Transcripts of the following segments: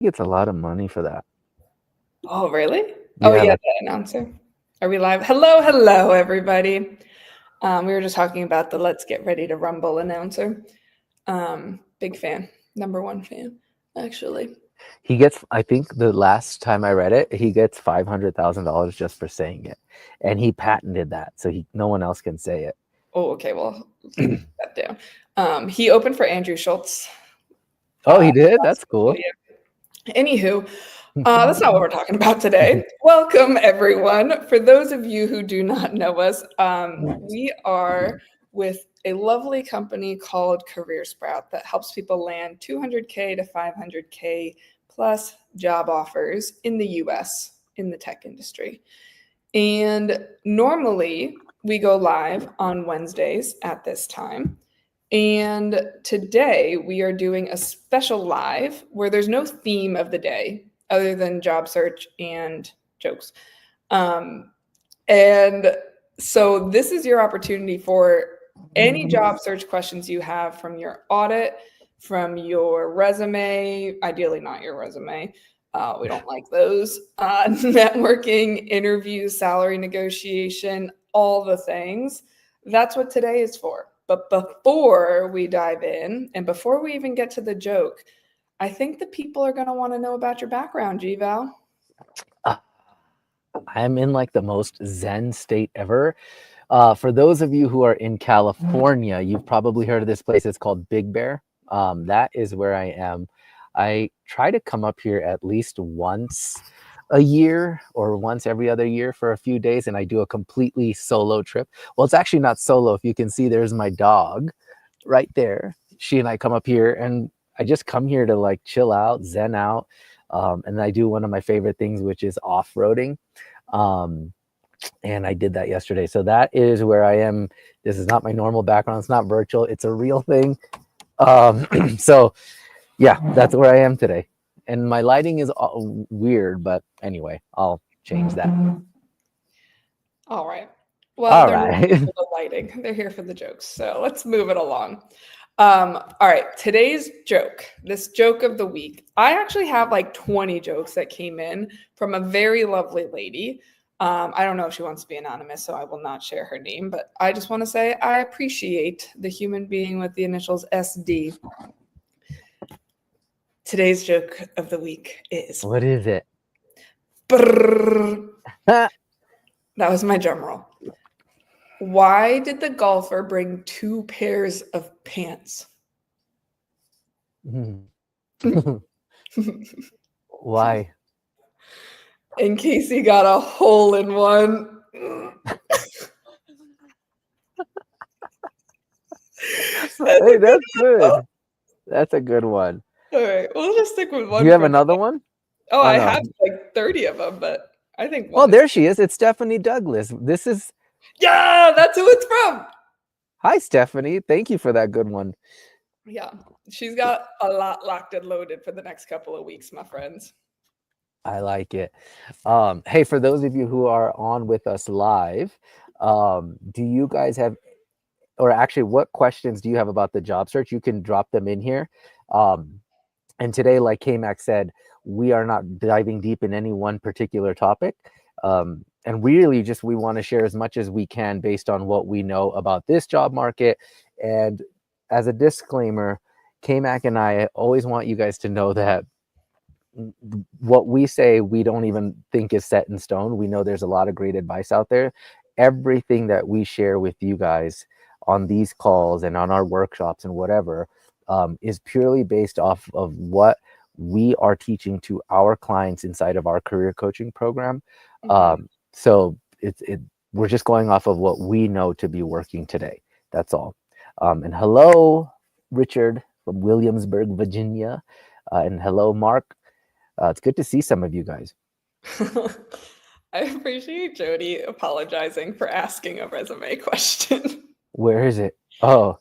gets a lot of money for that. Oh, really? Oh, Yeah, yeah, like the announcer. Are we live? Hello, hello, everybody. We were just talking about the Let's Get Ready to Rumble announcer. Big fan, number one fan, actually. he gets. I think the last time I read it, he gets $500,000 just for saying it, and he patented that, so no one else can say it. Oh, okay, well, that down. He opened for Andrew Schultz. Oh, he did. That's Oh, cool. yeah. Anywho, that's not what we're talking about today. Welcome, everyone. For those of you who do not know us, we are with a lovely company called Career Sprout that helps people land 200K to 500K plus job offers in the US in the tech industry. And normally we go live on Wednesdays at this time. And today we are doing a special live where there's no theme of the day other than job search and jokes. And so this is your opportunity for any job search questions you have from your audit, from your resume, ideally not your resume. We don't like those. Networking, interviews, salary negotiation, all the things. That's what today is for. But before we dive in and before we even get to the joke, I think the people are going to want to know about your background, G-Val. I'm in like the most zen state ever. For those of you who are in California, you've probably heard of this place. It's called Big Bear. That is where I am. I try to come up here at least once a year or once every other year for a few days, and I do a completely solo trip. Well, it's actually not solo. If you can see, there's my dog right there. She and I come up here, and I just come here to like chill out, zen out. And I do one of my favorite things, which is off-roading. Um, and I did that yesterday. So that is where I am. This is not my normal background. It's not virtual. It's a real thing. So yeah, that's where I am today. And my lighting is weird, but anyway, I'll change that. All right. Well, All they're not here right. for the lighting. They're here for the jokes. So let's move it along. All right. Today's joke, this joke of the week. I actually have like 20 jokes that came in from a very lovely lady. I don't know if she wants to be anonymous, so I will not share her name, but I just want to say I appreciate the human being with the initials SD. Today's joke of the week is What is it? brrr. That was my drum roll. Why did the golfer bring 2 pairs of pants? Why? In case he got a hole in one. Hey, that's good. That's a good one. All right, we'll just stick with Do one you have for another now. one? Oh, Oh I no. have like 30 of them, but I think Oh, one is. there she is. It's Stephanie Douglas. This is Yeah, that's who it's from. Hi, Stephanie. Thank you for that good one. Yeah, she's got a lot locked and loaded for the next couple of weeks, my friends. I like it. Hey, for those of you who are on with us live, do you guys have, or actually, what questions do you have about the job search? You can drop them in here. Um, and today, like K-Mac said, we are not diving deep in any one particular topic. And really just we want to share as much as we can based on what we know about this job market. And as a disclaimer, K-Mac and I always want you guys to know that what we say we don't even think is set in stone. We know there's a lot of great advice out there. Everything that we share with you guys on these calls and on our workshops and whatever is purely based off of what we are teaching to our clients inside of our career coaching program. So we're just going off of what we know to be working today. That's all. And hello, Richard from Williamsburg, Virginia. And hello, Mark. It's good to see some of you guys. I appreciate Jody apologizing for asking a resume question. Where is it? Oh,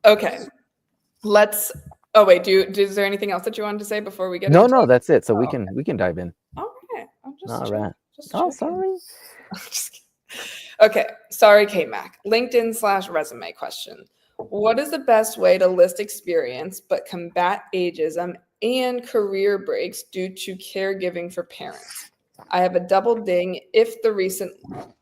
Okay. Let's. Oh wait, is there anything else that you wanted to say before we get no, into? that's it. So Oh, we can dive in. okay. I'm just All checking. right. Just Oh, checking. sorry. I'm just kidding. Okay. Sorry, K-Mac. LinkedIn/resume question. What is the best way to list experience but combat ageism and career breaks due to caregiving for parents. I have a double ding if the recent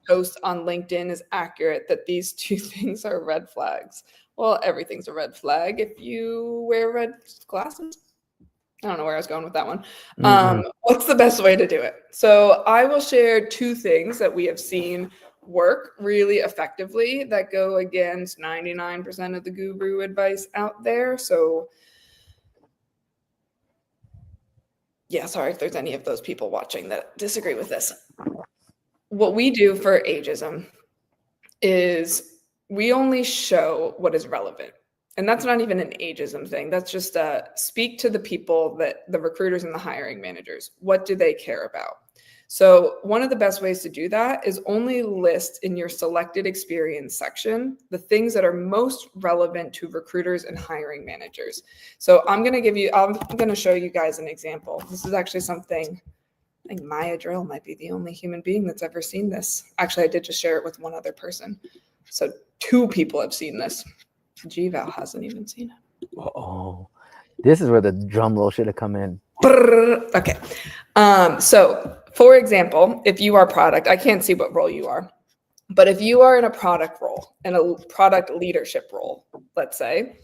post on LinkedIn is accurate that these two things are red flags. Well, everything's a red flag if you wear red glasses. I don't know where I was going with that one. What's the best way to do it? So I will share two things that we have seen work really effectively that go against 99% of the guru advice out there. So yeah, sorry if there's any of those people watching that disagree with this. What we do for ageism is we only show what is relevant. And that's not even an ageism thing. That's just speak to the people, that the recruiters and the hiring managers. What do they care about? So one of the best ways to do that is only list in your selected experience section the things that are most relevant to recruiters and hiring managers. So I'm going to show you guys an example. This is actually something, I think Maya Drill might be the only human being that's ever seen this. Actually, I did just share it with one other person. So 2 people have seen this. GVal hasn't even seen it. Oh, this is where the drum roll should have come in. Okay. So for example, if you are product, I can't see what role you are, but if you are in a product role, in a product leadership role, let's say,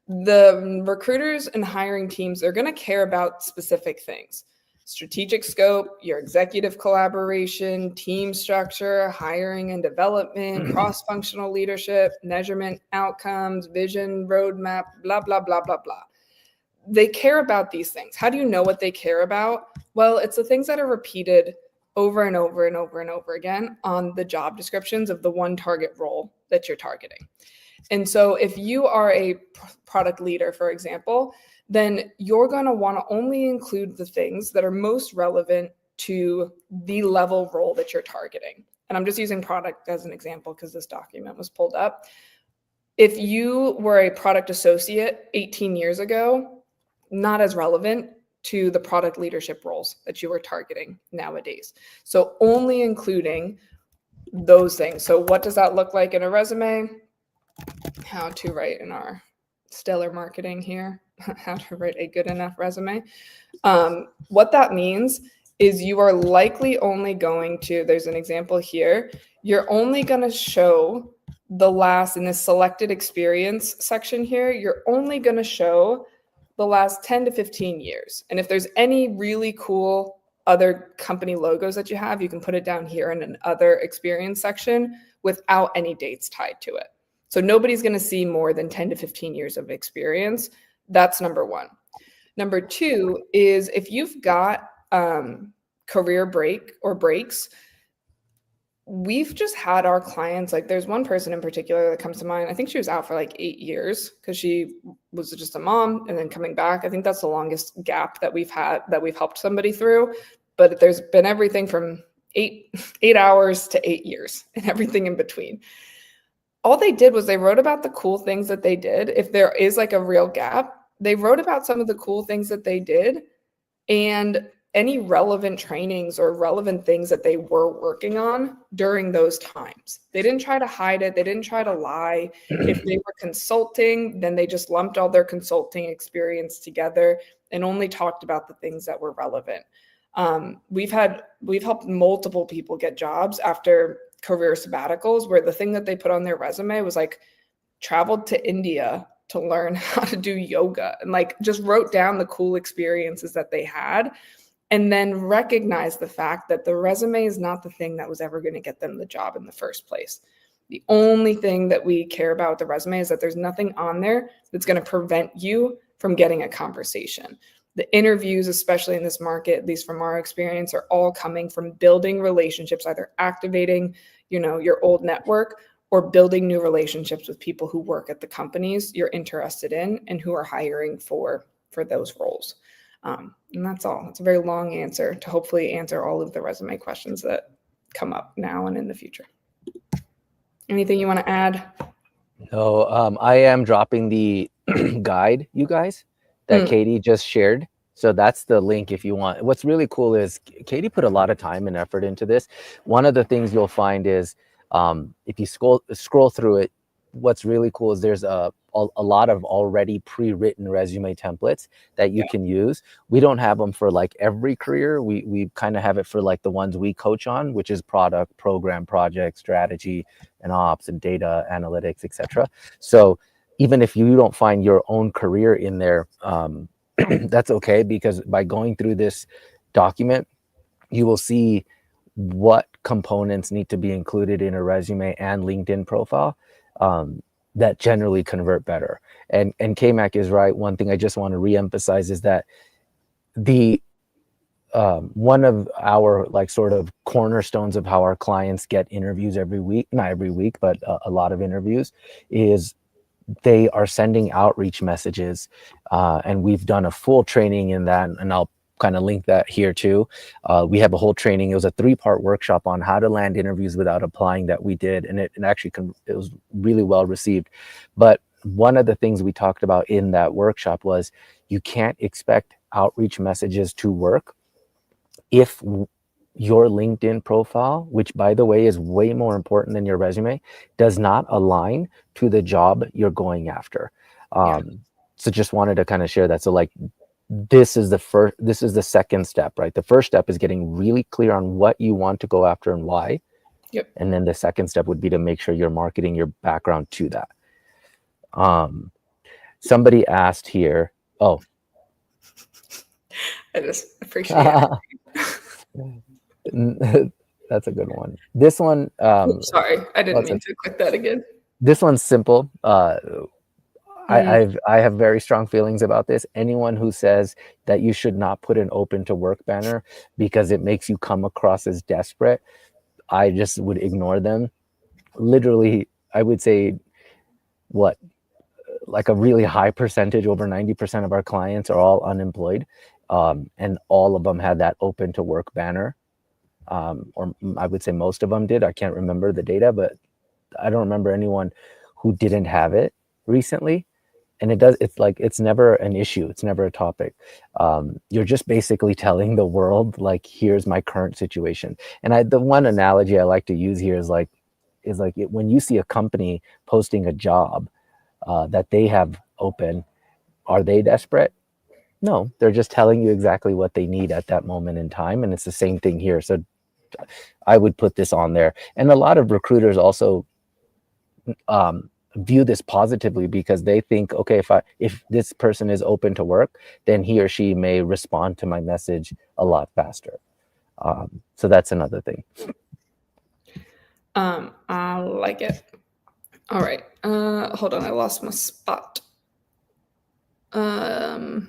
the recruiters and hiring teams are going to care about specific things: strategic scope, your executive collaboration, team structure, hiring and development, cross-functional leadership, measurement, outcomes, vision, roadmap, blah, blah, blah, blah, blah. They care about these things. How do you know what they care about? Well, it's the things that are repeated over and over and over and over again on the job descriptions of the one target role that you're targeting. And so if you are a product leader, for example, then you're going to want to only include the things that are most relevant to the level role that you're targeting. And I'm just using product as an example because this document was pulled up. If you were a product associate 18 years ago, not as relevant to the product leadership roles that you are targeting nowadays. So only including those things. So what does that look like in a resume? How to write in our stellar marketing here, how to write a good enough resume. What that means is you are likely only going to, there's an example here, you're only going to show the last, in this selected experience section here, you're only going to show the last 10 to 15 years. And if there's any really cool other company logos that you have, you can put it down here in an other experience section without any dates tied to it. So nobody's going to see more than 10 to 15 years of experience. That's number one. Number two is if you've got career break or breaks, we've just had our clients, like there's one person in particular that comes to mind. I think she was out for like 8 years because she was just a mom and then coming back. I think that's the longest gap that we've had, that we've helped somebody through. But there's been everything from 8 hours to 8 years and everything in between. All they did was they wrote about the cool things that they did. If there is like a real gap, they wrote about some of the cool things that they did and any relevant trainings or relevant things that they were working on during those times. They didn't try to hide it. They didn't try to lie. If they were consulting, then they just lumped all their consulting experience together and only talked about the things that were relevant. We've helped multiple people get jobs after career sabbaticals where the thing that they put on their resume was like traveled to India to learn how to do yoga and like just wrote down the cool experiences that they had and then recognize the fact that the resume is not the thing that was ever going to get them the job in the first place. The only thing that we care about with the resume is that there's nothing on there that's going to prevent you from getting a conversation. The interviews, especially in this market, at least from our experience, are all coming from building relationships, either activating, your old network or building new relationships with people who work at the companies you're interested in and who are hiring for those roles. And that's all. It's a very long answer to hopefully answer all of the resume questions that come up now and in the future. Anything you want to add? No, I am dropping the guide, you guys, that Katie just shared. So that's the link if you want. What's really cool is Katie put a lot of time and effort into this. One of the things you'll find is if you scroll through it, what's really cool is there's a a lot of already pre-written resume templates that you Yeah. can use. We don't have them for like every career. We kind of have it for like the ones we coach on, which is product, program, project, strategy, and ops, and data analytics, etc. So even if you don't find your own career in there, that's okay, because by going through this document, you will see what components need to be included in a resume and LinkedIn profile, that generally convert better. And KMac is right. One thing I just want to reemphasize is that the one of our like sort of cornerstones of how our clients get interviews every week, not every week, but a lot of interviews, is they are sending outreach messages, and we've done a full training in that, and I'll kind of link that here too. We have a whole training. It was a 3-part workshop on how to land interviews without applying that we did, and it actually it was really well received. But one of the things we talked about in that workshop was you can't expect outreach messages to work if your LinkedIn profile, which by the way is way more important than your resume, does not align to the job you're going after. Yeah. So just wanted to kind of share that. So like, this is the second step, right? The first step is getting really clear on what you want to go after and why. Yep. And then the second step would be to make sure you're marketing your background to that. Somebody asked here, oh, I just appreciate it. that's a good one. This one, Oops, sorry, I didn't mean a, to click that again. this one's simple. I Mm, have very strong feelings about this. Anyone who says that you should not put an open to work banner because it makes you come across as desperate, I just would ignore them. Literally, I would say what, like a really high percentage, over 90% of our clients are all unemployed. And all of them had that open to work banner. Or I would say most of them did. I can't remember the data, but I don't remember anyone who didn't have it recently. And it's like, it's never an issue. It's never a topic. You're just basically telling the world, like, here's my current situation. And the one analogy I like to use here is when you see a company posting a job that they have open, are they desperate? No, they're just telling you exactly what they need at that moment in time. And it's the same thing here. So I would put this on there. And a lot of recruiters also view this positively, because they think, okay, if this person is open to work, then he or she may respond to my message a lot faster. So that's another thing. I like it. All right. Hold on, I lost my spot. I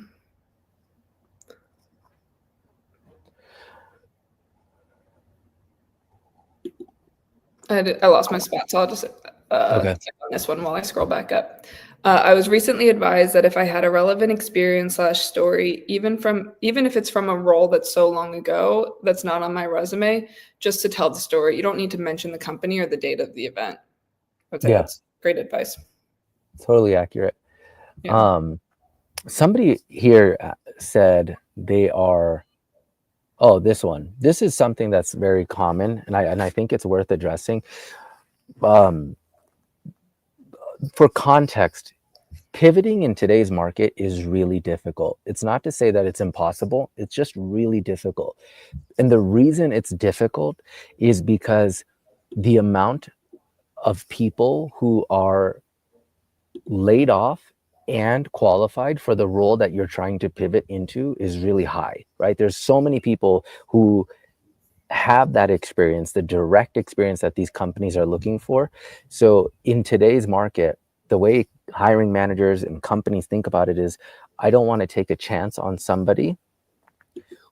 lost my spot, so I'll just Okay. click on this one while I scroll back up. I was recently advised that if I had a relevant experience / story, even if it's from a role that's so long ago that's not on my resume, just to tell the story. You don't need to mention the company or the date of the event. I would say Yeah, that's great advice. totally accurate. Yeah. Somebody here said they are, oh, this one. This is something that's very common, and I think it's worth addressing. For context, pivoting in today's market is really difficult. It's not to say that it's impossible. It's just really difficult. And the reason it's difficult is because the amount of people who are laid off and qualified for the role that you're trying to pivot into is really high, right? There's so many people who have that experience, the direct experience that these companies are looking for. So in today's market, the way hiring managers and companies think about it is, I don't want to take a chance on somebody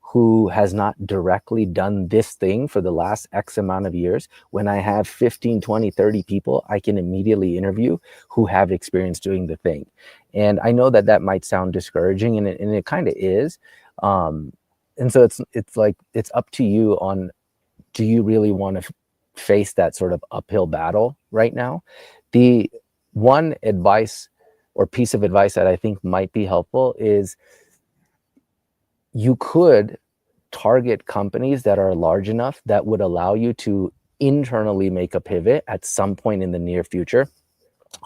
who has not directly done this thing for the last X amount of years, when I have 15, 20, 30 people I can immediately interview who have experience doing the thing. And I know that that might sound discouraging, and it kind of is. And so it's like, it's up to you on, do you really want to face that sort of uphill battle right now? The one advice or piece of advice that I think might be helpful is, you could target companies that are large enough that would allow you to internally make a pivot at some point in the near future.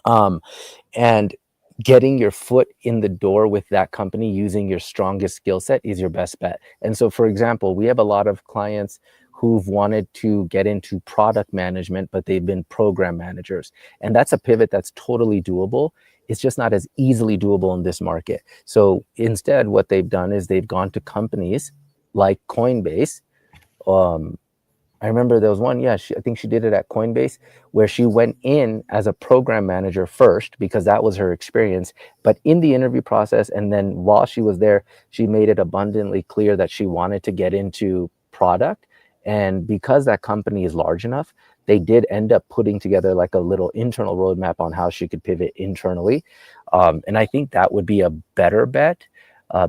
And getting your foot in the door with that company using your strongest skill set is your best bet. And so, for example, we have a lot of clients who've wanted to get into product management, but they've been program managers. And that's a pivot that's totally doable. It's just not as easily doable in this market. So instead, what they've done is they've gone to companies like Coinbase. I remember there was one, I think she did it at Coinbase, where she went in as a program manager first because that was her experience. But in the interview process, and then while she was there, she made it abundantly clear that she wanted to get into product. And because that company is large enough, they did end up putting together like a little internal roadmap on how she could pivot internally. And I think that would be a better bet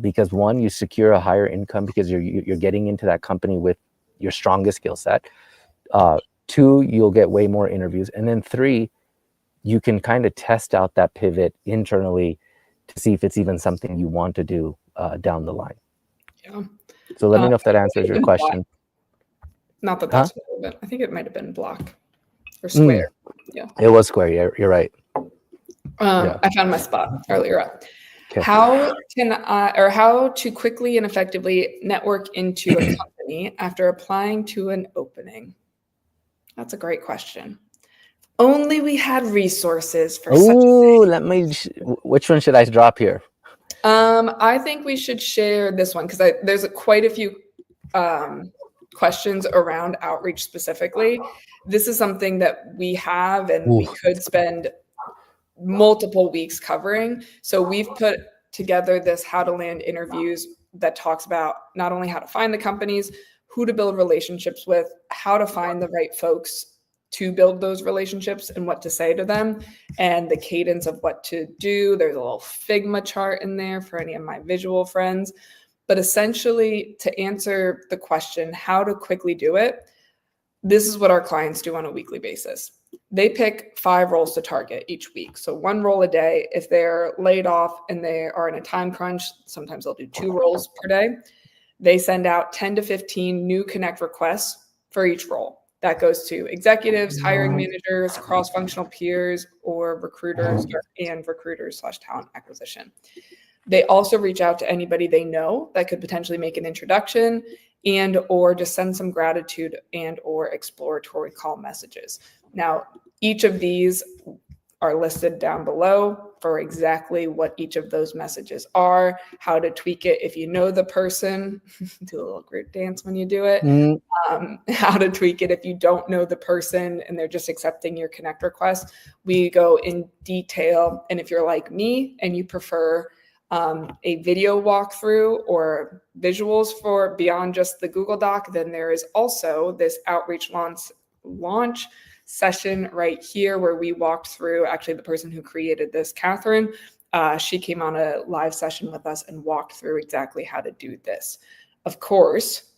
because one, you secure a higher income because you're getting into that company with your strongest skill set. Two, you'll get way more interviews. And then three, you can kind of test out that pivot internally to see if it's even something you want to do down the line. Yeah. So let me know if that answers your question. Not that that's relevant. I think it might have been Block or Square. Yeah. It was Square. Yeah, you're right. I found my spot earlier up. Okay. How to quickly and effectively network into a company after applying to an opening? That's a great question. Only we had resources for such a thing. Which one should I drop here? I think we should share this one because there's quite a few questions around outreach specifically. This is something that we have and we could spend multiple weeks covering. So we've put together this how to land interviews that talks about not only how to find the companies, who to build relationships with, how to find the right folks to build those relationships and what to say to them, and the cadence of what to do. There's a little Figma chart in there for any of my visual friends. But essentially, to answer the question, how to quickly do it, this is what our clients do on a weekly basis. They pick 5 roles to target each week. So 1 role a day. If they're laid off and they are in a time crunch, sometimes they'll do 2 roles per day. They send out 10 to 15 new connect requests for each role. That goes to executives, hiring managers, cross-functional peers, or recruiters /talent acquisition. They also reach out to anybody they know that could potentially make an introduction and or just send some gratitude and or exploratory call messages. Now, each of these are listed down below for exactly what each of those messages are, how to tweak it if you know the person, do a little group dance when you do it, how to tweak it if you don't know the person and they're just accepting your connect request. We go in detail, and if you're like me and you prefer a video walkthrough or visuals for beyond just the Google Doc, then there is also this outreach launch session right here where we walked through, actually the person who created this, Catherine, she came on a live session with us and walked through exactly how to do this. Of course,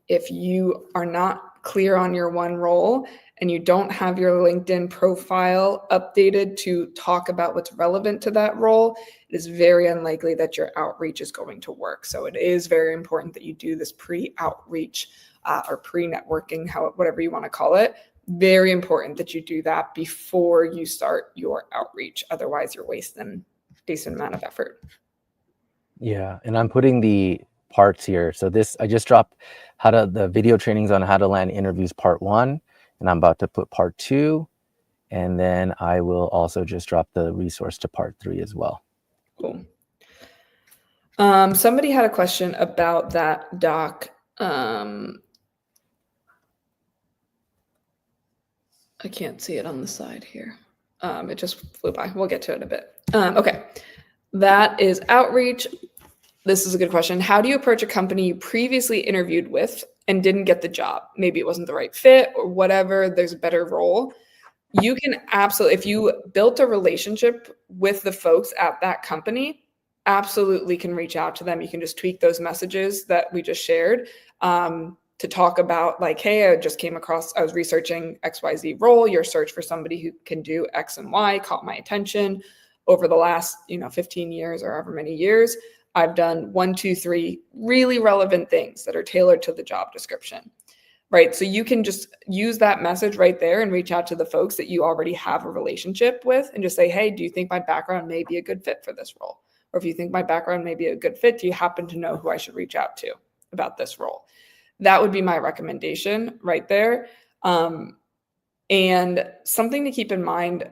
if you are not clear on your one role and you don't have your LinkedIn profile updated to talk about what's relevant to that role, it is very unlikely that your outreach is going to work. So it is very important that you do this pre-outreach or pre-networking, whatever you want to call it. Very important that you do that before you start your outreach. Otherwise, you're wasting a decent amount of effort. Yeah, and I'm putting the parts here. So this, I just dropped the video trainings on how to land interviews part 1, and I'm about to put part 2, and then I will also just drop the resource to part 3 as well. Cool. Somebody had a question about that doc. I can't see it on the side here. It just flew by. We'll get to it in a bit. Okay. That is outreach. This is a good question. How do you approach a company you previously interviewed with and didn't get the job? Maybe it wasn't the right fit or whatever. There's a better role. You can absolutely, if you built a relationship with the folks at that company, absolutely can reach out to them. You can just tweak those messages that we just shared to talk about like, hey, I was researching XYZ role. Your search for somebody who can do X and Y caught my attention over the last, 15 years or however many years. I've done 1, 2, 3 really relevant things that are tailored to the job description. right? So you can just use that message right there and reach out to the folks that you already have a relationship with and just say, hey, do you think my background may be a good fit for this role? Or if you think my background may be a good fit, do you happen to know who I should reach out to about this role? That would be my recommendation right there. And something to keep in mind,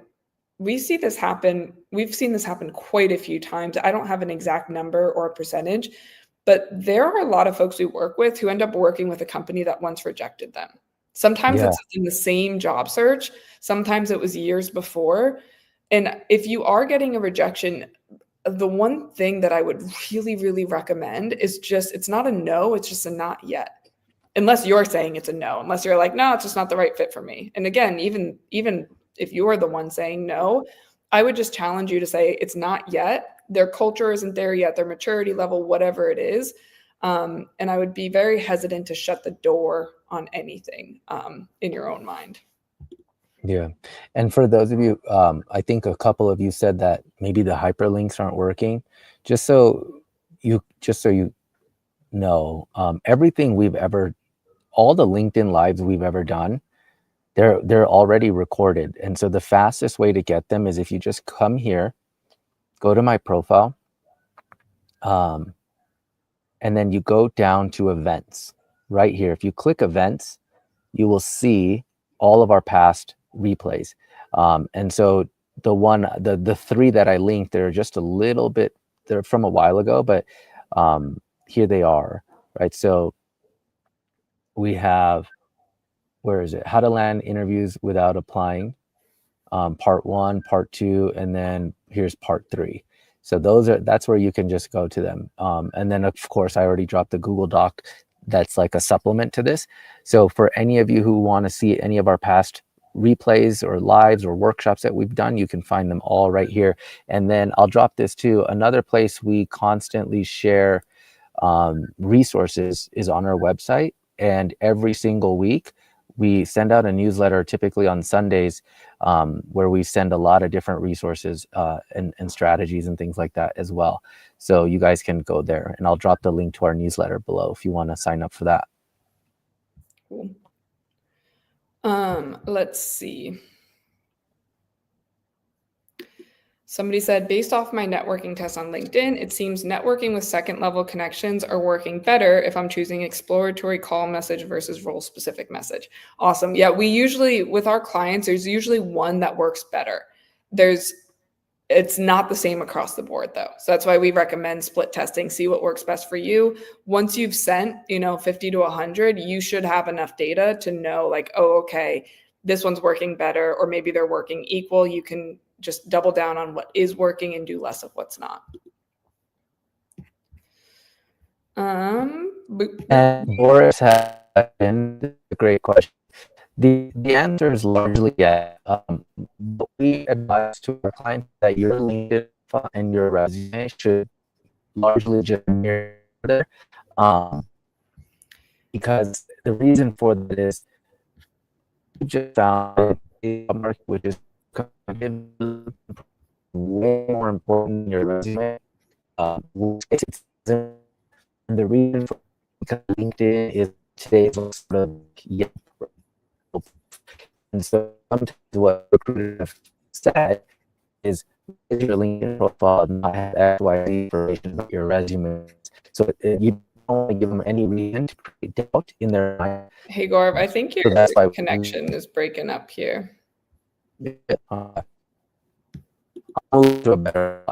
we've seen this happen quite a few times. I don't have an exact number or a percentage, but there are a lot of folks we work with who end up working with a company that once rejected them. Sometimes it's in the same job search. Sometimes it was years before. And if you are getting a rejection, the one thing that I would really, really recommend is just, it's not a no, it's just a not yet. Unless you're saying it's a no, unless you're like, no, it's just not the right fit for me. And again, even if you're the one saying no, I would just challenge you to say it's not yet. Their culture isn't there yet, their maturity level, whatever it is. And I would be very hesitant to shut the door on anything in your own mind. Yeah. And for those of you, I think a couple of you said that maybe the hyperlinks aren't working. Just so you know, everything we've ever, all the LinkedIn lives we've ever done, they're already recorded. And so the fastest way to get them is if you just come here, go to my profile, and then you go down to events right here. If you click events, you will see all of our past replays. And so the three that I linked, they're just a little bit, they're from a while ago, but here they are, right? So we have, where is it? How to land interviews without applying, part 1, part 2, and then here's part 3. So that's where you can just go to them. And then of course I already dropped the Google Doc that's like a supplement to this. So for any of you who want to see any of our past replays or lives or workshops that we've done, you can find them all right here. And then I'll drop this too. Another place we constantly share resources is on our website. And every single week we send out a newsletter, typically on Sundays, where we send a lot of different resources and strategies and things like that as well. So you guys can go there, and I'll drop the link to our newsletter below if you want to sign up for that. Cool. Let's see. Somebody said, based off my networking test on LinkedIn, it seems networking with second level connections are working better if I'm choosing exploratory call message versus role specific message. Awesome. Yeah, we usually, with our clients, there's usually one that works better. It's not the same across the board though. So that's why we recommend split testing, see what works best for you. Once you've sent, 50 to 100, you should have enough data to know like, oh, okay, this one's working better, or maybe they're working equal. You can just double down on what is working and do less of what's not. And Boris has a great question. The answer is largely yes. We advise to our clients that your LinkedIn and your resume should largely just mirror there, because the reason for that is we just found a market which is way more important than your resume. And the reason for because LinkedIn is today's sort of and so sometimes what recruiters have said is your LinkedIn profile not have X, Y, Z information about your resume. So you don't want to give them any reason to create doubt in their mind. Hey, Gaurav, I think your connection is breaking up here. I'll do a better.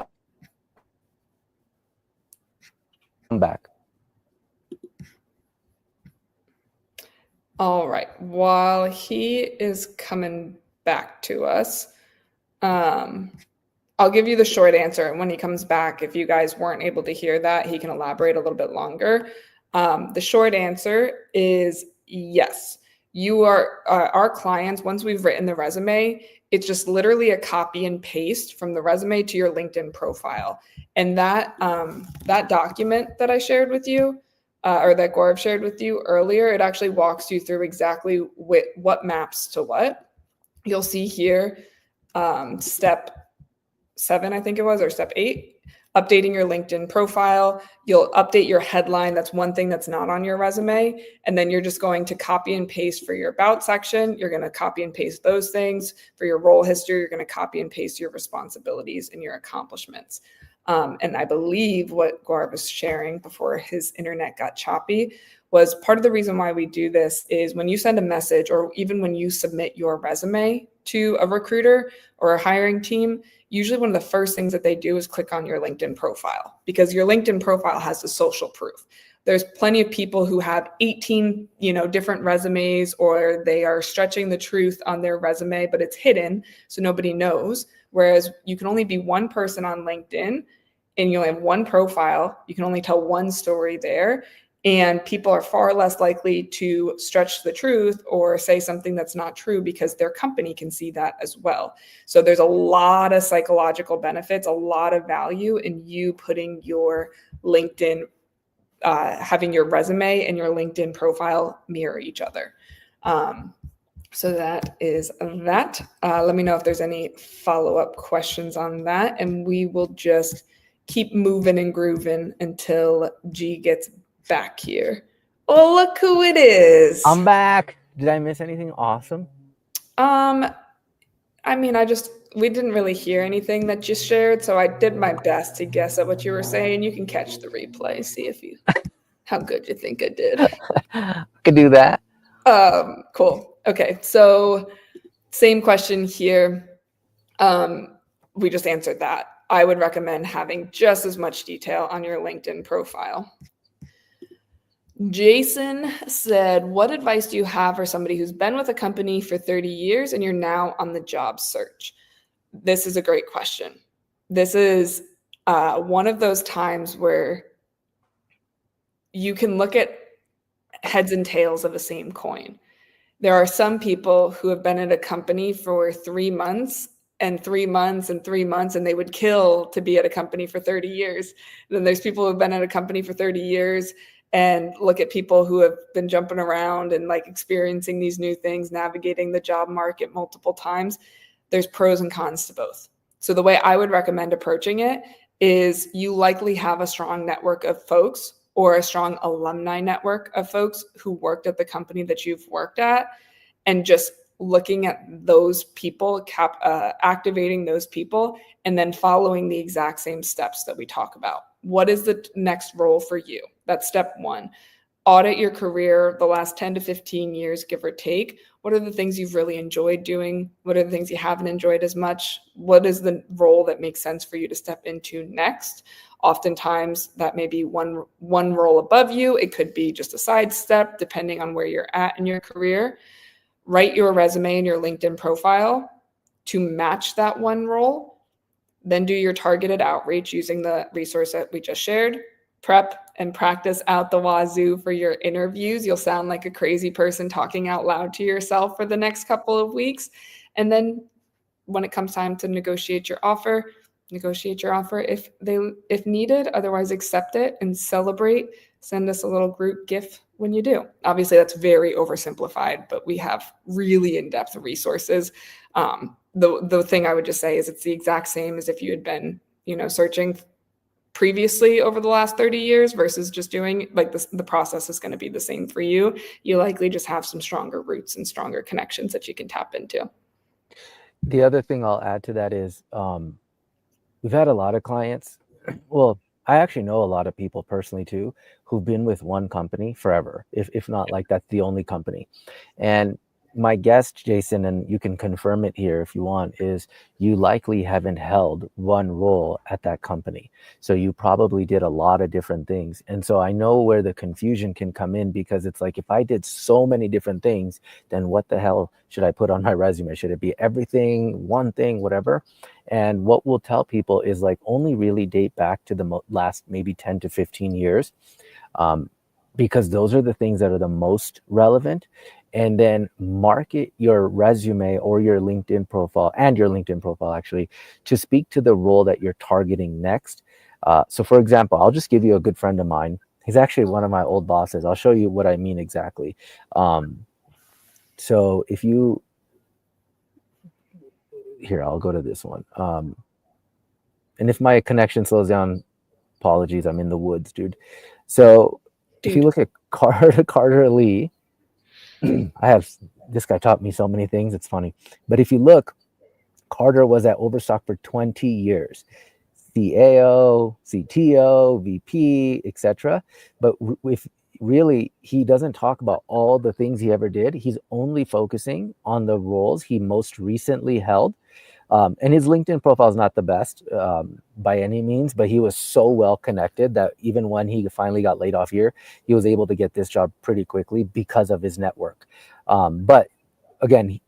Come back. All right. While he is coming back to us, I'll give you the short answer. And when he comes back, if you guys weren't able to hear that, he can elaborate a little bit longer. The short answer is yes. You are our clients. Once we've written the resume, it's just literally a copy and paste from the resume to your LinkedIn profile. And that document that I shared with you, or that Gaurav shared with you earlier, it actually walks you through exactly what maps to what. You'll see here, step 7, I think it was, or step 8, updating your LinkedIn profile. You'll update your headline. That's one thing that's not on your resume. And then you're just going to copy and paste for your about section. You're going to copy and paste those things. For your role history, you're going to copy and paste your responsibilities and your accomplishments. And I believe what Gaurav was sharing before his internet got choppy was part of the reason why we do this is when you send a message, or even when you submit your resume to a recruiter or a hiring team, usually one of the first things that they do is click on your LinkedIn profile, because your LinkedIn profile has the social proof. There's plenty of people who have 18, different resumes, or they are stretching the truth on their resume, but it's hidden, so nobody knows. Whereas you can only be one person on LinkedIn, and you only have one profile. You can only tell one story there. And people are far less likely to stretch the truth or say something that's not true, because their company can see that as well. So there's a lot of psychological benefits, a lot of value in you putting your LinkedIn, having your resume and your LinkedIn profile mirror each other. So that is that. Let me know if there's any follow-up questions on that, and we will just keep moving and grooving until G gets back here. Oh, look who it is. I'm back. Did I miss anything awesome? We didn't really hear anything that you shared, so I did my best to guess at what you were saying. You can catch the replay, see how good you think I did. I could do that. Cool. Okay, so same question here. We just answered that. I would recommend having just as much detail on your LinkedIn profile. Jason said, what advice do you have for somebody who's been with a company for 30 years and you're now on the job search? This is a great question. This is one of those times where you can look at heads and tails of the same coin. There are some people who have been at a company for 3 months and 3 months and 3 months, and they would kill to be at a company for 30 years. Then there's people who've been at a company for 30 years and look at people who have been jumping around and like experiencing these new things, navigating the job market multiple times. There's pros and cons to both. So the way I would recommend approaching it is you likely have a strong network of folks or a strong alumni network of folks who worked at the company that you've worked at, and just looking at those people, activating those people, and then following the exact same steps that we talk about. What is the next role for you? That's step one. Audit your career the last 10 to 15 years, give or take. What are the things you've really enjoyed doing? What are the things you haven't enjoyed as much? What is the role that makes sense for you to step into next? Oftentimes that may be one role above you. It could be just a sidestep, depending on where you're at in your career. Write your resume and your LinkedIn profile to match that one role. Then do your targeted outreach using the resource that we just shared. Prep and practice out the wazoo for your interviews. You'll sound like a crazy person talking out loud to yourself for the next couple of weeks. And then when it comes time to negotiate your offer if needed. Otherwise, accept it and celebrate. Send us a little group GIF when you do. Obviously, that's very oversimplified, but we have really in-depth resources. The thing I would just say is it's the exact same as if you had been, searching previously over the last 30 years versus just doing like this. The process is going to be the same for you. You likely just have some stronger roots and stronger connections that you can tap into. The other thing I'll add to that is we've had a lot of clients. Well, I actually know a lot of people personally too, who've been with one company forever, if not like that's the only company. And my guess, Jason, and you can confirm it here if you want, is you likely haven't held one role at that company. So you probably did a lot of different things. And so I know where the confusion can come in, because it's like, if I did so many different things, then what the hell should I put on my resume? Should it be everything, one thing, whatever? And what we'll tell people is like only really date back to the last maybe 10 to 15 years, because those are the things that are the most relevant. And then market your resume or your LinkedIn profile, and your LinkedIn profile actually, to speak to the role that you're targeting next. So for example, I'll just give you a good friend of mine. He's actually one of my old bosses. I'll show you what I mean exactly. So if you, here, I'll go to this one. And if my connection slows down, Apologies, I'm in the woods, dude. So if you Dude. look at Carter Lee, this guy taught me so many things. It's funny. But if you look, Carter was at Overstock for 20 years. CAO, CTO, VP, etc. But if really he doesn't talk about all the things he ever did, he's only focusing on the roles he most recently held. And his LinkedIn profile is not the best by any means, but he was so well connected that even when he finally got laid off here, he was able to get this job pretty quickly because of his network. But again,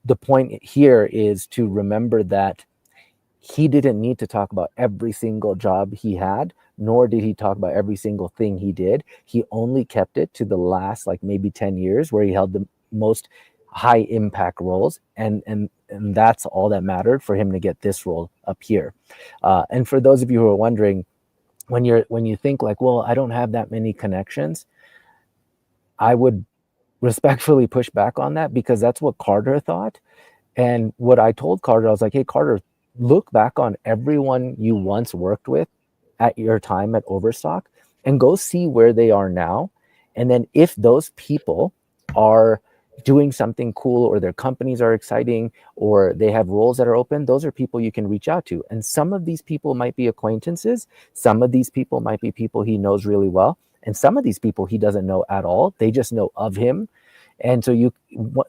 the point here is to remember that he didn't need to talk about every single job he had, nor did he talk about every single thing he did. He only kept it to the last, like maybe 10 years where he held the most high impact roles. And that's all that mattered for him to get this role up here. And for those of you who are wondering, when you think like, well, I don't have that many connections, I would respectfully push back on that, because that's what Carter thought. And what I told Carter, I was like, hey, Carter, look back on everyone you once worked with at your time at Overstock and go see where they are now. And then if those people are doing something cool, or their companies are exciting, or they have roles that are open, those are people you can reach out to. And some of these people might be acquaintances. Some of these people might be people he knows really well. And some of these people he doesn't know at all. They just know of him. And so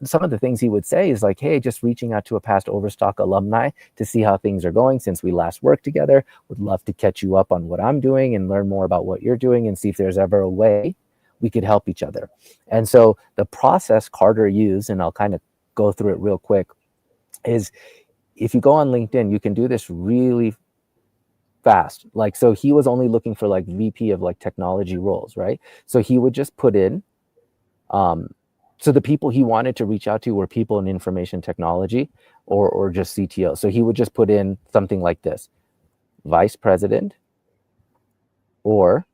some of the things he would say is like, hey, just reaching out to a past Overstock alumni to see how things are going since we last worked together. Would love to catch you up on what I'm doing and learn more about what you're doing, and see if there's ever a way we could help each other. And so the process Carter used, and I'll kind of go through it real quick, is if you go on LinkedIn, you can do this really fast. Like, so he was only looking for like VP of like technology roles, right? So he would just put in, so the people he wanted to reach out to were people in information technology or just CTO. So he would just put in something like this: vice president or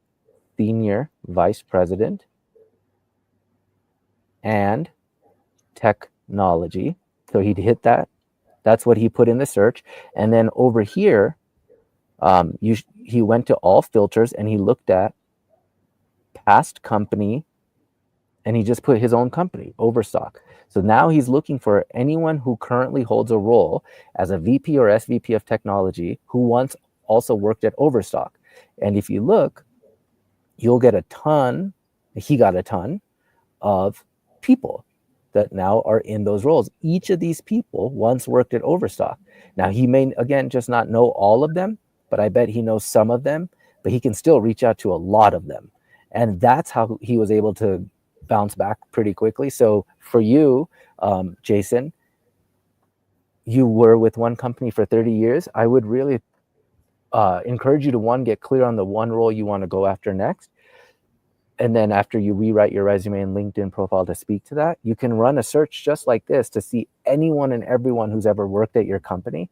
senior vice president and technology. So he'd hit that. That's what he put in the search. And then over here, he went to all filters and he looked at past company, and he just put his own company, Overstock. So now he's looking for anyone who currently holds a role as a VP or SVP of technology who once also worked at Overstock. And if you look, you'll get he got a ton of people that now are in those roles. Each of these people once worked at Overstock. Now he may, again, just not know all of them, but I bet he knows some of them, but he can still reach out to a lot of them. And that's how he was able to bounce back pretty quickly. So for you, Jason, you were with one company for 30 years. I would really encourage you to get clear on the one role you want to go after next. And then after you rewrite your resume and LinkedIn profile to speak to that, you can run a search just like this to see anyone and everyone who's ever worked at your company,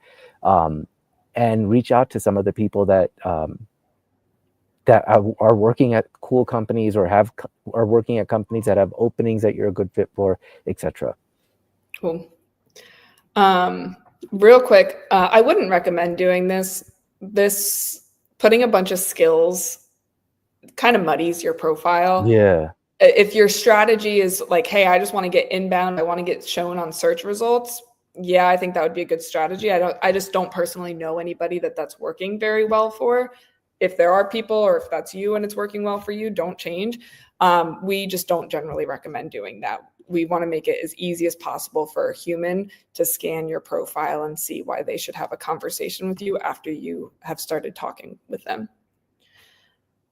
and reach out to some of the people that are working at cool companies or are working at companies that have openings that you're a good fit for, etc. Cool. Real quick, I wouldn't recommend doing this. Putting a bunch of skills kind of muddies your profile. Yeah. If your strategy is like, hey, I just want to get inbound, I want to get shown on search results, yeah, I think that would be a good strategy. I just don't personally know anybody that's working very well for. If there are people, or if that's you and it's working well for you, don't change. We just don't generally recommend doing that. We want to make it as easy as possible for a human to scan your profile and see why they should have a conversation with you after you have started talking with them.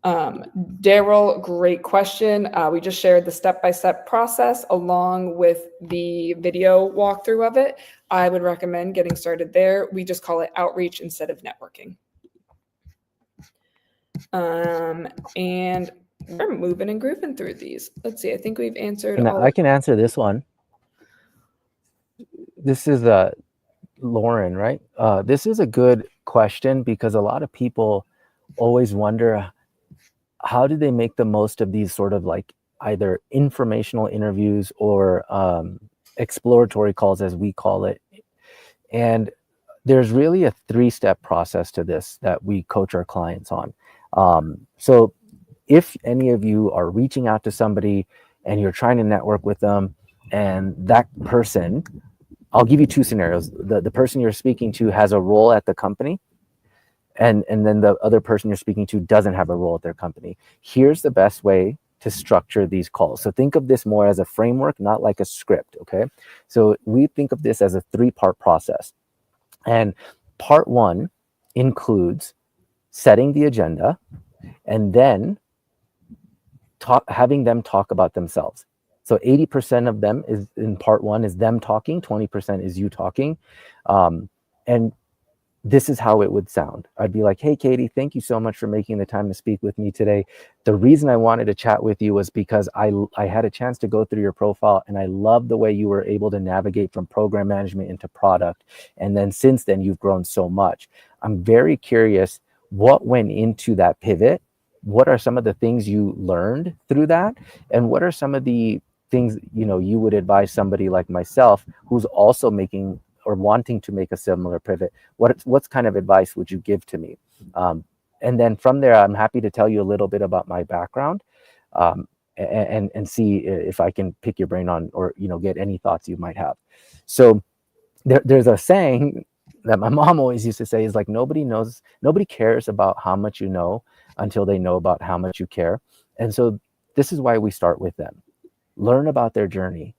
Daryl, great question. We just shared the step-by-step process along with the video walkthrough of it. I would recommend getting started there. We just call it outreach instead of networking. And we're moving and grooving through these. Let's see. I think we've answered all. I can answer this one. This is Lauren, right? This is a good question, because a lot of people always wonder, how do they make the most of these sort of like either informational interviews or exploratory calls, as we call it. And there's really a 3-step process to this that we coach our clients on. So if any of you are reaching out to somebody and you're trying to network with them, and that person, I'll give you two scenarios. The person you're speaking to has a role at the company, and then the other person you're speaking to doesn't have a role at their company. Here's the best way to structure these calls. So think of this more as a framework, not like a script, okay? So we think of this as a 3-part process. And part 1 includes setting the agenda, and then having them talk about themselves. So 80% of them is in part 1 is them talking, 20% is you talking. And this is how it would sound. I'd be like, hey, Katie, thank you so much for making the time to speak with me today. The reason I wanted to chat with you was because I had a chance to go through your profile, and I love the way you were able to navigate from program management into product. And then since then, you've grown so much. I'm very curious what went into that pivot. What are some of the things you learned through that? And what are some of the things, you would advise somebody like myself who's also making or wanting to make a similar pivot? What's kind of advice would you give to me? And then from there, I'm happy to tell you a little bit about my background, and see if I can pick your brain on, or get any thoughts you might have. So there's a saying that my mom always used to say, is like, nobody cares about how much you know until they know about how much you care. And so this is why we start with them. Learn about their journey.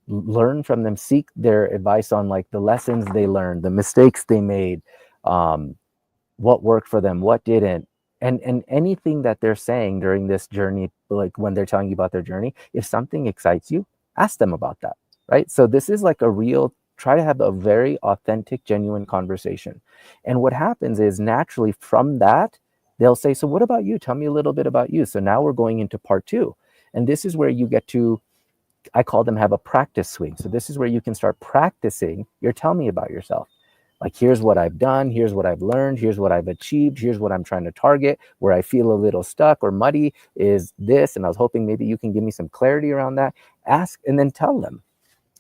Learn from them, seek their advice on like the lessons they learned, the mistakes they made, what worked for them, what didn't, and anything that they're saying during this journey, like when they're telling you about their journey, if something excites you, ask them about that, right? So this is like try to have a very authentic, genuine conversation. And what happens is naturally from that, they'll say, so what about you? Tell me a little bit about you. So now we're going into part 2. And this is where you get to, I call them, have a practice swing. So this is where you can start practicing your tell me about yourself. Like, here's what I've done, here's what I've learned, here's what I've achieved, here's what I'm trying to target. Where I feel a little stuck or muddy is this, and I was hoping maybe you can give me some clarity around that. Ask and then tell them,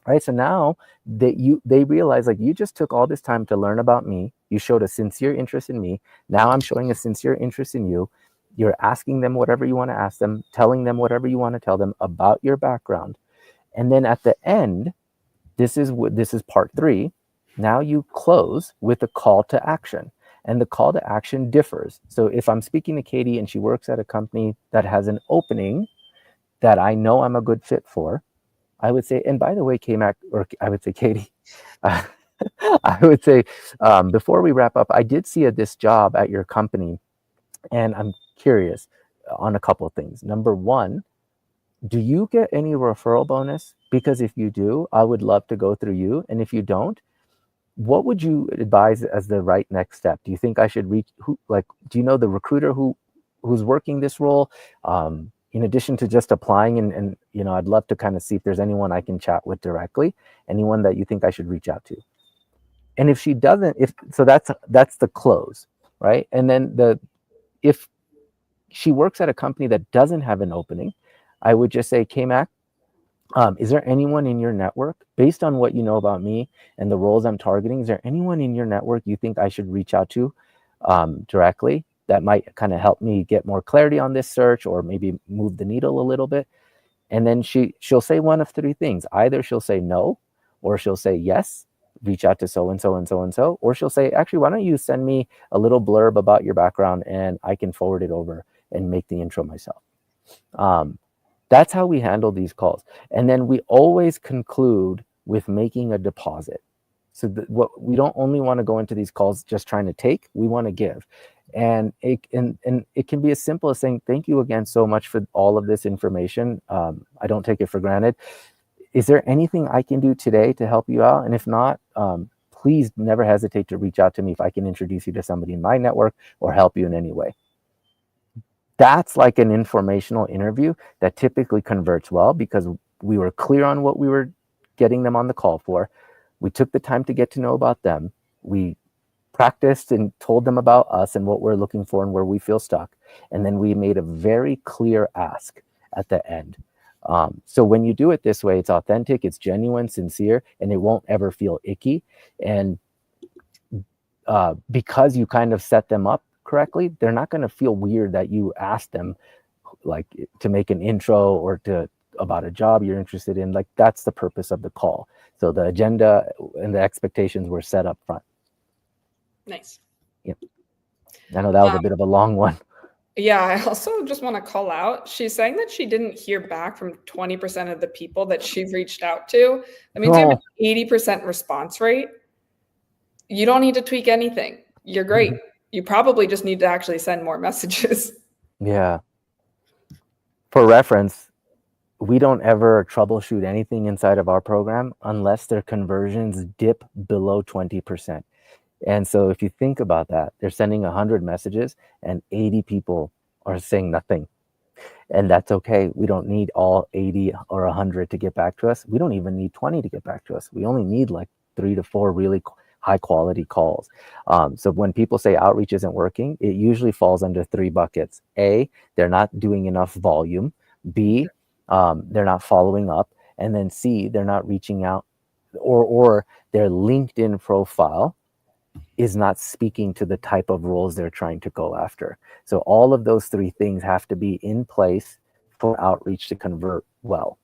right? So now that they realize, like, you just took all this time to learn about me, you showed a sincere interest in me, now I'm showing a sincere interest in you. You're asking them whatever you want to ask them, telling them whatever you want to tell them about your background. And then at the end, this is part 3. Now you close with a call to action. And the call to action differs. So if I'm speaking to Katie and she works at a company that has an opening that I know I'm a good fit for, I would say, and by the way, K-Mac, or I would say Katie, I would say, before we wrap up, I did see this job at your company, and I'm curious on a couple of things. Number 1, do you get any referral bonus? Because if you do, I would love to go through you. And if you don't, what would you advise as the right next step? Do you think I should reach do you know the recruiter who's working this role? In addition to just applying, and I'd love to kind of see if there's anyone I can chat with directly, anyone that you think I should reach out to. And if she doesn't, that's the close, right? And then if she works at a company that doesn't have an opening, I would just say, K-Mac, is there anyone in your network, based on what you know about me and the roles I'm targeting, is there anyone in your network you think I should reach out to directly that might kind of help me get more clarity on this search, or maybe move the needle a little bit? And then she'll say one of 3 things. Either she'll say no, or she'll say yes, reach out to so-and-so and so-and-so, or she'll say, actually, why don't you send me a little blurb about your background and I can forward it over and make the intro myself. That's how we handle these calls. And then we always conclude with making a deposit. So we don't only want to go into these calls just trying to take, we want to give. And it can be as simple as saying, thank you again so much for all of this information. I don't take it for granted. Is there anything I can do today to help you out? And if not, please never hesitate to reach out to me if I can introduce you to somebody in my network or help you in any way. That's like an informational interview that typically converts well, because we were clear on what we were getting them on the call for. We took the time to get to know about them. We practiced and told them about us and what we're looking for and where we feel stuck. And then we made a very clear ask at the end. So when you do it this way, it's authentic, it's genuine, sincere, and it won't ever feel icky. And because you kind of set them up correctly, they're not going to feel weird that you asked them like to make an intro or to about a job you're interested in. Like that's the purpose of the call. So the agenda and the expectations were set up front. Nice. Yeah. I know that was a bit of a long one. Yeah, I also just want to call out. She's saying that she didn't hear back from 20% of the people that she reached out to. That means you have an 80% response rate. You don't need to tweak anything. You're great. You probably just need to actually send more messages. Yeah. For reference, we don't ever troubleshoot anything inside of our program unless their conversions dip below 20%. And so if you think about that, they're sending 100 messages and 80 people are saying nothing. And that's okay. We don't need all 80 or 100 to get back to us. We don't even need 20 to get back to us. We only need like 3 to 4 really high quality calls. So when people say outreach isn't working, it usually falls under 3 buckets. A, they're not doing enough volume. B, they're not following up. And then C, they're not reaching out, or their LinkedIn profile is not speaking to the type of roles they're trying to go after. So all of those 3 things have to be in place for outreach to convert well.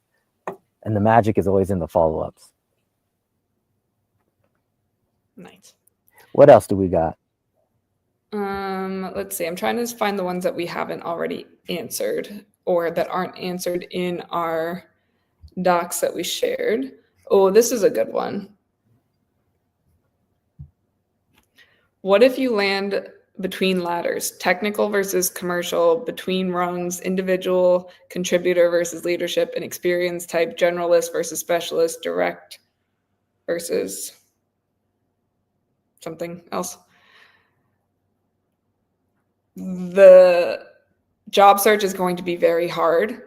And the magic is always in the follow-ups. Nice. What else do we got? Let's see. I'm trying to find the ones that we haven't already answered or that aren't answered in our docs that we shared. Oh, this is a good one. What if you land between ladders, technical versus commercial, between rungs, individual contributor versus leadership, and experience type, generalist versus specialist, direct versus something else? The job search is going to be very hard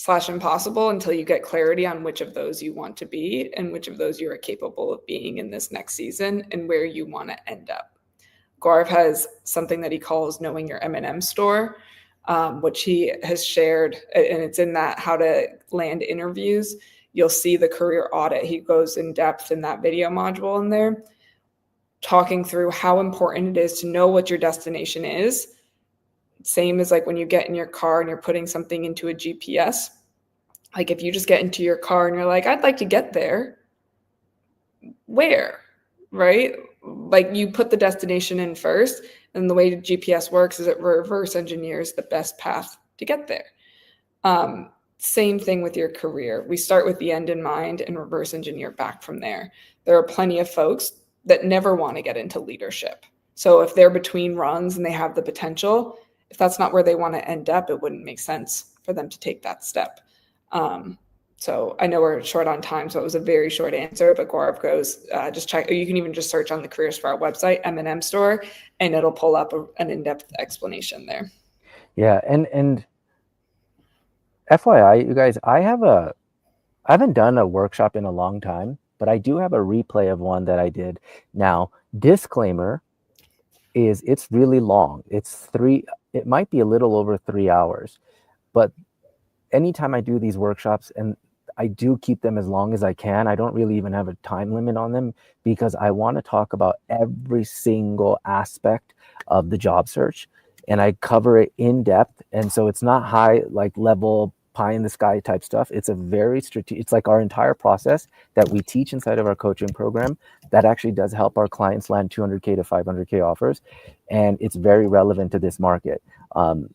/ impossible until you get clarity on which of those you want to be and which of those you are capable of being in this next season and where you want to end up. Gaurav has something that he calls knowing your M&M store, which he has shared, and it's in that how to land interviews. You'll see the career audit. He goes in depth in that video module in there, talking through how important it is to know what your destination is. Same as like when you get in your car and you're putting something into a GPS. Like if you just get into your car and you're like, I'd like to get there. Where? Right? Like you put the destination in first, and the way the GPS works is it reverse engineers the best path to get there. Same thing with your career. We start with the end in mind and reverse engineer back from there. There are plenty of folks that never want to get into leadership. So if they're between rungs and they have the potential, if that's not where they want to end up, it wouldn't make sense for them to take that step. So I know we're short on time, so it was a very short answer, but Gaurav goes, just check. You can even just search on the Career Sprout website, M&M store, and it'll pull up an in-depth explanation there. Yeah, and FYI, you guys, I haven't done a workshop in a long time, but I do have a replay of one that I did. Now, disclaimer is it's really long. It might be a little over 3 hours, but anytime I do these workshops, and I do keep them as long as I can, I don't really even have a time limit on them because I want to talk about every single aspect of the job search, and I cover it in depth. And so it's not high like level pie in the sky type stuff. It's a very strategic, it's like our entire process that we teach inside of our coaching program that actually does help our clients land 200K to 500K offers. And it's very relevant to this market. Do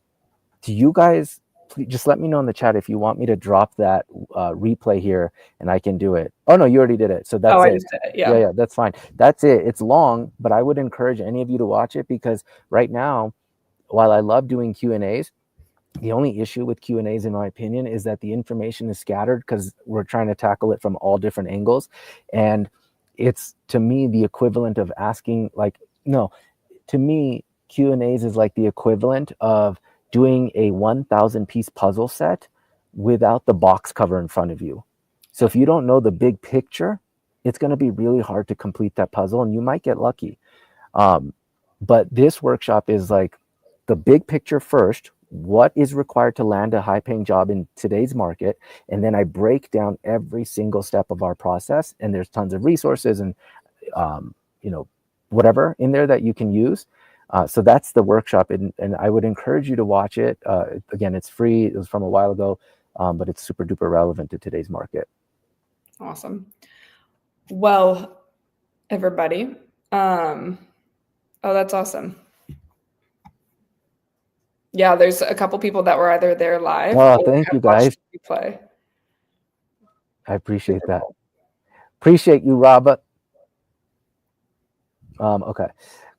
you guys, please just let me know in the chat if you want me to drop that replay here and I can do it. Oh no, you already did it. So that's I it. just did it. Yeah. Yeah, that's fine. That's it. It's long, but I would encourage any of you to watch it because right now, while I love doing Q&As, the only issue with Q&As, in my opinion, is that the information is scattered because we're trying to tackle it from all different angles. And it's, to me, the equivalent of asking, to me, Q&As is like the equivalent of doing a 1,000 piece puzzle set without the box cover in front of you. So if you don't know the big picture, it's going to be really hard to complete that puzzle, and you might get lucky. But this workshop is like the big picture first. What is required to land a high-paying job in today's market? And then I break down every single step of our process, and there's tons of resources and whatever in there that you can use. So that's the workshop, and I would encourage you to watch it. Again, it's free. It was from a while ago, but it's super duper relevant to today's market. Awesome. Well, everybody. Oh, that's awesome. Yeah, there's a couple people that were either there live Oh, or thank have you watched guys. the replay. I appreciate that. Appreciate you, Robert. Okay,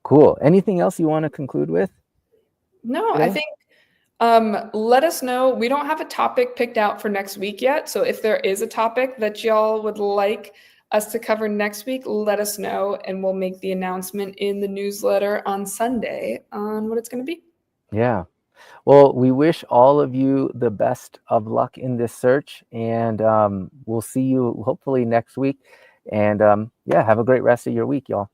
cool. Anything else you want to conclude with? No, today? I think let us know. We don't have a topic picked out for next week yet. So if there is a topic that y'all would like us to cover next week, let us know and we'll make the announcement in the newsletter on Sunday on what it's going to be. Yeah. Well, we wish all of you the best of luck in this search, and we'll see you hopefully next week. And yeah, have a great rest of your week, y'all.